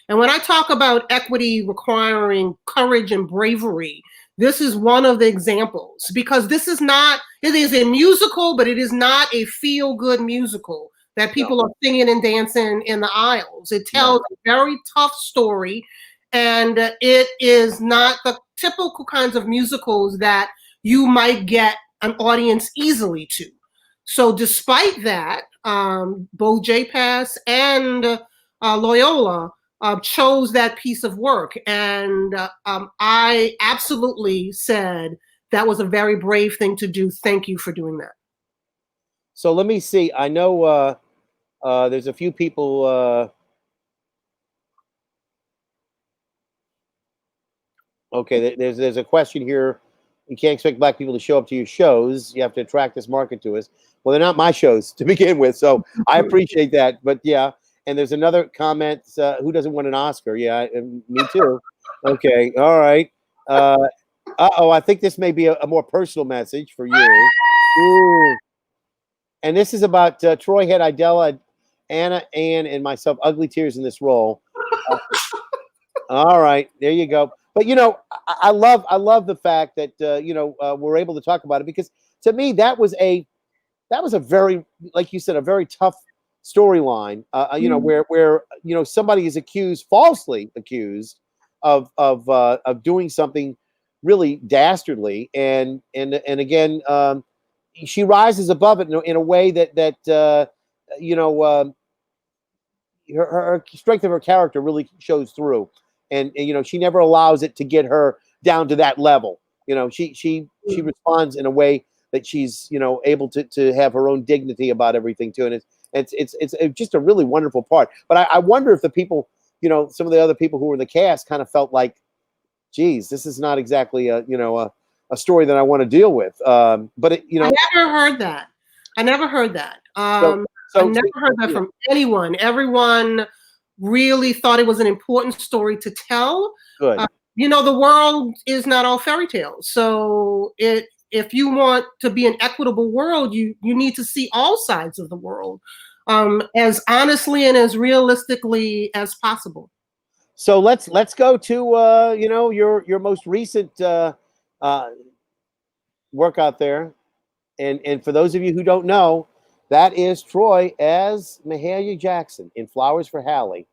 And when I talk about equity requiring courage and bravery, this is one of the examples, because it is a musical, but it is not a feel-good musical that people are singing and dancing in the aisles. It tells a very tough story, and it is not the typical kinds of musicals that you might get an audience easily to. So despite that, both JPass and Loyola chose that piece of work. And I absolutely said that was a very brave thing to do. Thank you for doing that. So let me see. I know there's a few people. Okay, there's a question here You can't expect black people to show up to your shows. You have to attract this market to us. Well, they're not my shows to begin with, so I appreciate that. But yeah, and there's another comment. Who doesn't want an Oscar? Yeah, me too. Okay, all right. Oh, I think this may be a more personal message for you. Ooh. And this is about Troi had Idella, Anna, Ann, and myself. Ugly tears in this role. All right, there you go. But I love the fact that we're able to talk about it, because to me that was a very, like you said, a very tough storyline. Where somebody is falsely accused of doing something really dastardly, and again, she rises above it in a way that her strength of her character really shows through, and she never allows it to get her down to that level. She responds in a way that she's able to have her own dignity about everything too, and it's just a really wonderful part. But I wonder if the people, some of the other people who were in the cast kind of felt like, geez, this is not exactly a story that I want to deal with. But I never heard that. I never heard that. I never heard that from anyone. Everyone really thought it was an important story to tell. Good. The world is not all fairy tales. So if you want to be an equitable world, you need to see all sides of the world as honestly and as realistically as possible. So let's go to your most recent work out there, and for those of you who don't know, that is Troi as Mahalia Jackson in Flowers for Hallie,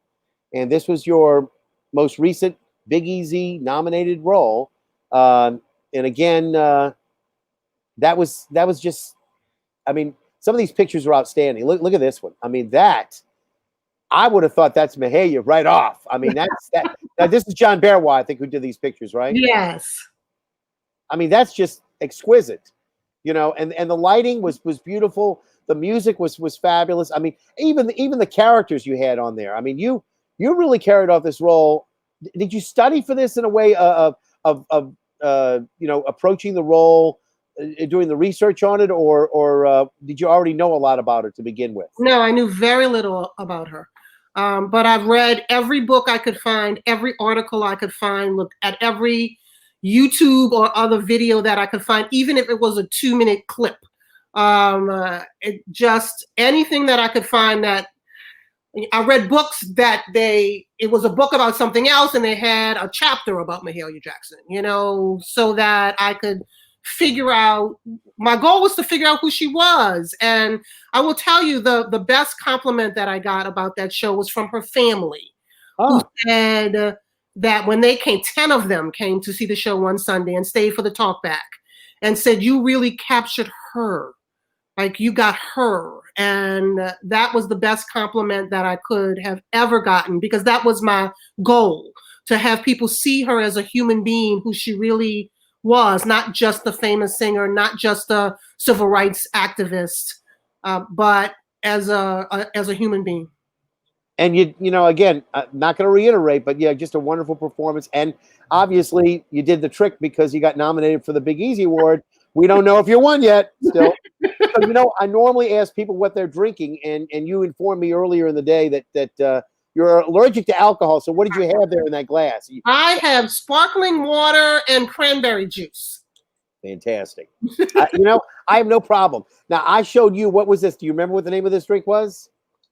and this was your most recent Big Easy nominated role, and again, that was just, I mean, some of these pictures are outstanding. Look at this one. I mean, that I would have thought that's Mahalia right off. I mean, that's that. Now, this is John Berwa, I think, who did these pictures, right? Yes. I mean, that's just exquisite, and the lighting was beautiful. The music was fabulous. I mean, even the characters you had on there. I mean, you really carried off this role. Did you study for this in a way of approaching the role, doing the research on it, or did you already know a lot about her to begin with? No, I knew very little about her. But I've read every book I could find, every article I could find, looked at every YouTube or other video that I could find, even if it was a 2-minute clip. Just anything that I could find. That I read books that it was a book about something else and they had a chapter about Mahalia Jackson, so that I could figure out, my goal was to figure out who she was. And I will tell you, the best compliment that I got about that show was from her family, who said that when they came, 10 of them came to see the show one Sunday and stayed for the talk back, and said, you really captured her. Like, you got her. And that was the best compliment that I could have ever gotten, because that was my goal, to have people see her as a human being who she really was, not just the famous singer, not just a civil rights activist, but as a human being. And again, not going to reiterate, but yeah, just a wonderful performance. And obviously, you did the trick because you got nominated for the Big Easy Award. We don't know if you won yet. Still, so, I normally ask people what they're drinking, and you informed me earlier in the day that you're allergic to alcohol. So, what did you have there in that glass? I have sparkling water and cranberry juice. Fantastic. I have no problem. Now, I showed you, what was this? Do you remember what the name of this drink was?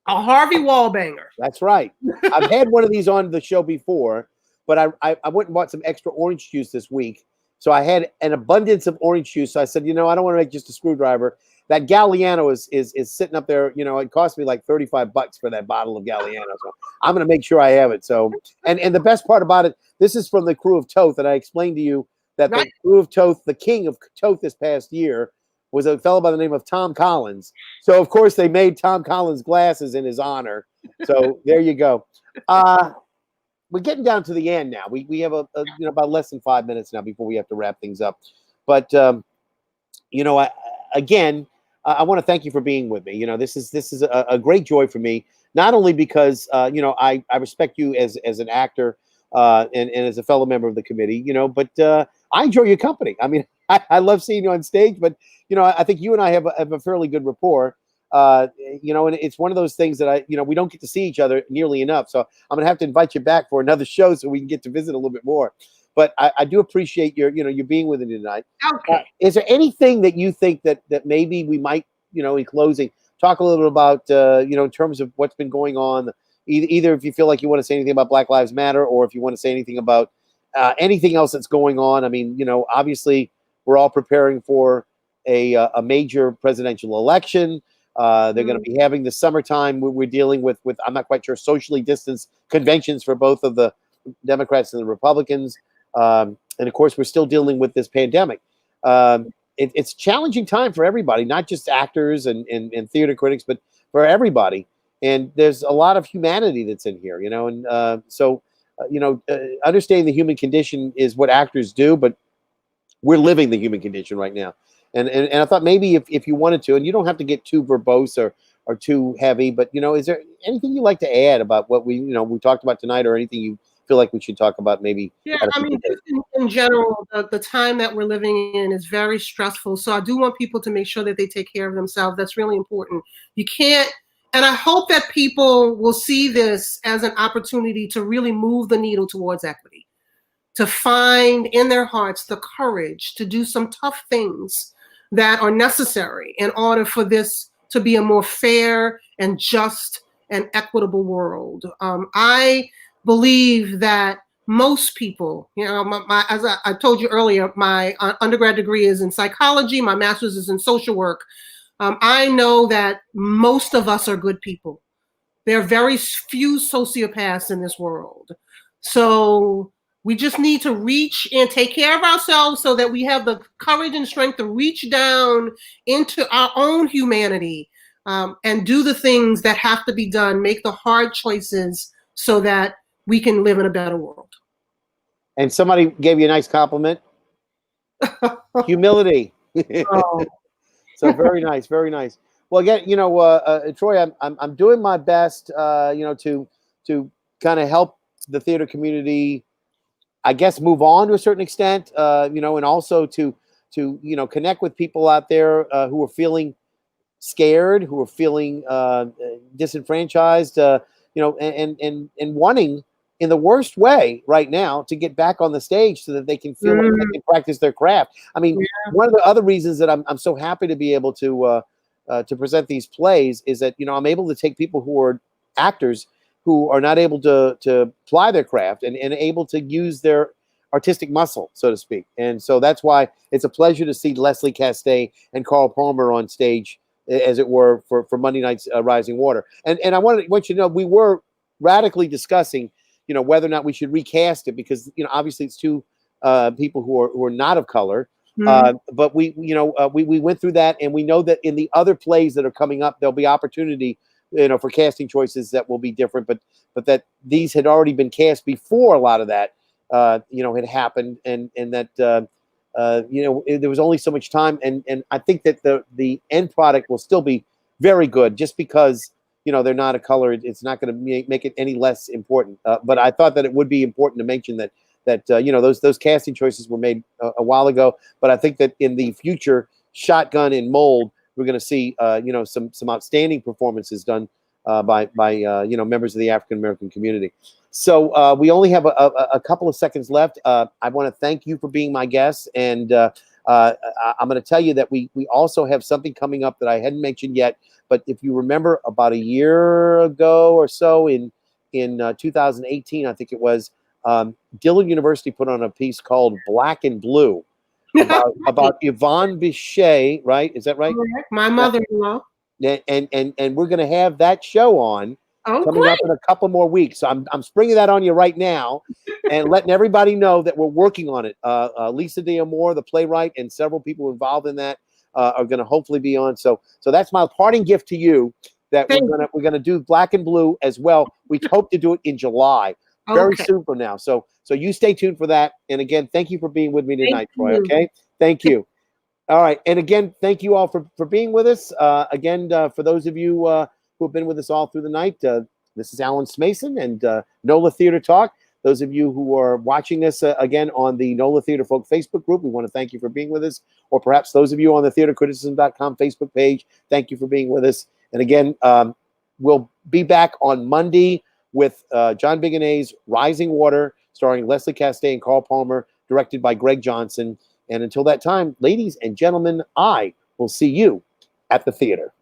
A Harvey Wallbanger. That's right. I've had one of these on the show before, but I went and bought some extra orange juice this week. So I had an abundance of orange juice. So I said, I don't want to make just a screwdriver. That Galliano is sitting up there. It cost me like $35 for that bottle of Galliano. So I'm going to make sure I have it. So, and the best part about it, this is from the crew of Toth. And I explained to you that the crew of Toth, the king of Toth this past year, was a fellow by the name of Tom Collins. So, of course, they made Tom Collins glasses in his honor. So there you go. We're getting down to the end now. We have about less than 5 minutes now before we have to wrap things up. But I want to thank you for being with me. This is a great joy for me. Not only because I respect you as an actor and as a fellow member of the committee, but I enjoy your company. I mean, I love seeing you on stage, but I think you and I have a fairly good rapport. And it's one of those things that we don't get to see each other nearly enough. So I'm gonna have to invite you back for another show so we can get to visit a little bit more. But I do appreciate your being with me tonight. Okay. Is there anything that you think that maybe we might, in closing, talk a little bit about, in terms of what's been going on? Either if you feel like you want to say anything about Black Lives Matter, or if you want to say anything about anything else that's going on. I mean, obviously we're all preparing for a major presidential election. They're going to be having the summertime. We're dealing with I'm not quite sure, socially distanced conventions for both of the Democrats and the Republicans. And of course, we're still dealing with this pandemic. It's a challenging time for everybody, not just actors and theater critics, but for everybody. And there's a lot of humanity that's in here, and so understanding the human condition is what actors do, but we're living the human condition right now. And I thought maybe if you wanted to, and you don't have to get too verbose or too heavy, but is there anything you'd like to add about what we talked about tonight, or anything you feel like we should talk about maybe? Yeah, I mean, just in general, the time that we're living in is very stressful. So I do want people to make sure that they take care of themselves. That's really important. You can't, and I hope that people will see this as an opportunity to really move the needle towards equity, to find in their hearts the courage to do some tough things that are necessary in order for this to be a more fair and just and equitable world. I believe that most people, as I told you earlier, my undergrad degree is in psychology, my master's is in social work. I know that most of us are good people. There are very few sociopaths in this world. So we just need to reach and take care of ourselves so that we have the courage and strength to reach down into our own humanity, and do the things that have to be done, make the hard choices so that we can live in a better world. And somebody gave you a nice compliment. Humility. Oh. So very nice, very nice. Well, again, Troi, I'm doing my best, to kind of help the theater community, I guess, move on to a certain extent, and also to connect with people out there who are feeling scared, who are feeling disenfranchised, and wanting, in the worst way right now, to get back on the stage so that they can feel like they can practice their craft. I mean, one of the other reasons that I'm so happy to be able to present these plays is that I'm able to take people who are actors who are not able to ply their craft and able to use their artistic muscle, so to speak. And so that's why it's a pleasure to see Leslie Castay and Carl Palmer on stage, as it were, for Monday night's Rising Water. And I want you to know, we were radically discussing, whether or not we should recast it, because obviously it's two people who are not of color. But we went through that, and we know that in the other plays that are coming up, there'll be opportunity, for casting choices that will be different, but that these had already been cast before a lot of that, had happened, and that there was only so much time, and I think that the end product will still be very good, just because they're not a color. It's not going to make it any less important. But I thought that it would be important to mention that those casting choices were made a while ago. But I think that in the future, Shotgun and Mold, we're going to see some outstanding performances done by members of the African American community. So we only have a couple of seconds left. I want to thank you for being my guest, and I'm going to tell you that we also have something coming up that I hadn't mentioned yet. But if you remember, about a year ago or so, in 2018, I think it was, Dillard University put on a piece called Black and Blue about Yvonne Bechet, right? Is that right? My mother-in-law. And we're going to have that show on coming up in a couple more weeks. So I'm springing that on you right now, and letting everybody know that we're working on it. Lisa D'Amore, the playwright, and several people involved in that are going to hopefully be on. So that's my parting gift to you, that we're gonna do Black and Blue as well. We hope to do it in July, very soon from now. So you stay tuned for that. And again, thank you for being with me tonight, Troi. Okay, thank you. All right, and again, thank you all for being with us. Again, for those of you who have been with us all through the night, this is Alan Smason and NOLA Theatre Talk. Those of you who are watching this again on the NOLA Theatre Folk Facebook group, we want to thank you for being with us. Or perhaps those of you on the theatercriticism.com Facebook page, thank you for being with us. And again, we'll be back on Monday with John Bigonet's Rising Water, starring Leslie Castay and Carl Palmer, directed by Greg Johnson. And until that time, ladies and gentlemen, I will see you at the theater.